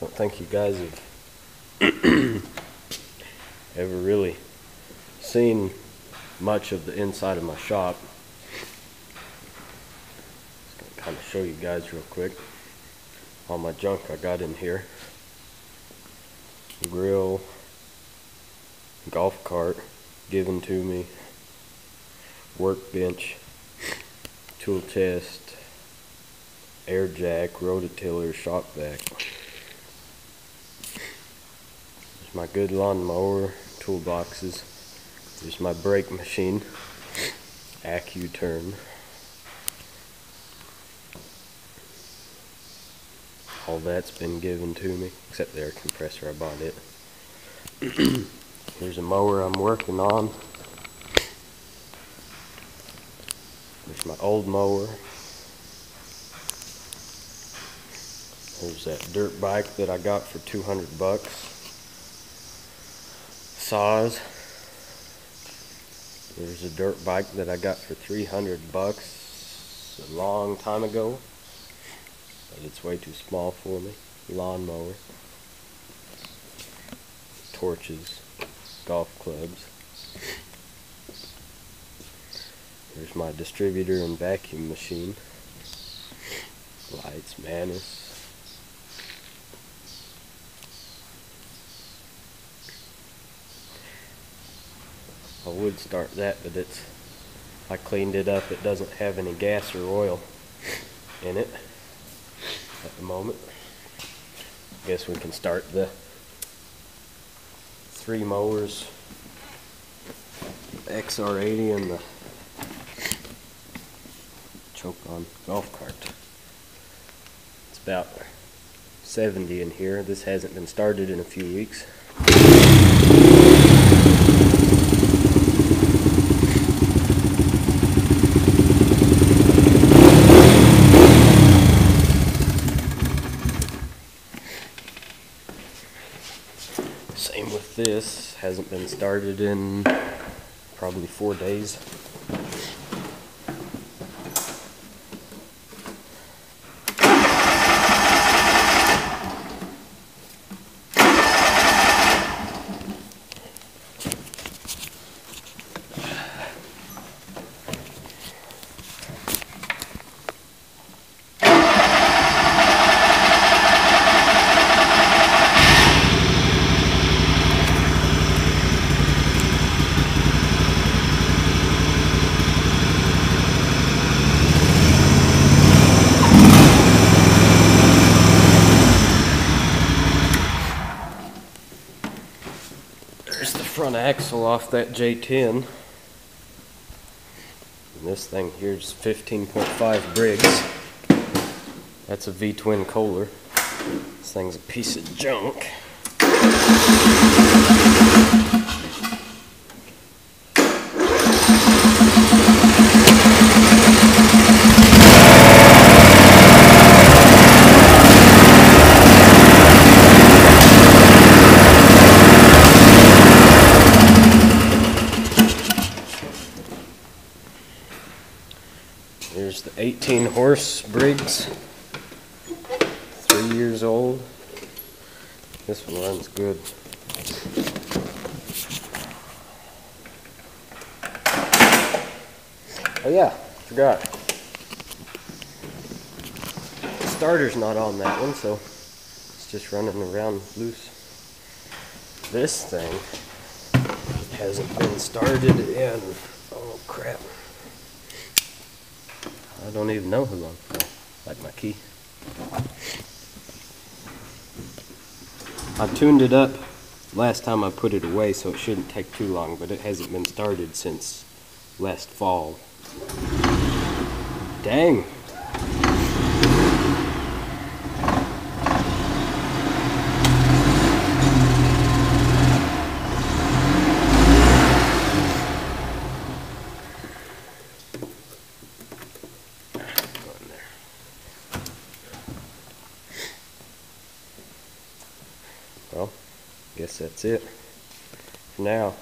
Don't think you guys have ever really seen much of the inside of my shop. Just gonna kind of show you guys real quick all my junk I got in here. Grill, golf cart given to me, workbench, tool chest, air jack, rototiller, shock vac. There's my good lawn mower, toolboxes. There's my brake machine, AccuTurn. All that's been given to me, except the air compressor, I bought it. Here's a mower I'm working on. There's my old mower. There's that dirt bike that I got for 200 bucks. Saws. There's a dirt bike that I got for 300 bucks a long time ago, but it's way too small for me. Lawnmower. Torches. Golf clubs. There's my distributor and vacuum machine. Lights, Manus. I would start that, but I cleaned it up. It doesn't have any gas or oil in it at the moment. Guess we can start the 3 mowers, XR80 and the choke-on golf cart. It's about 70 in here. This hasn't been started in a few weeks. Same with this, hasn't been started in probably 4 days. There's the front axle off that J10. And this thing here's 15.5 Briggs. That's a V-Twin Kohler. This thing's a piece of junk. Here's the 18 horse Briggs, 3 years old. This one runs good. Oh yeah, forgot. The starter's not on that one, so it's just running around loose. This thing hasn't been started in, oh crap, I don't even know how long. Oh, like my key. I tuned it up last time I put it away, so it shouldn't take too long, but it hasn't been started since last fall. Dang! Well, guess that's it for now.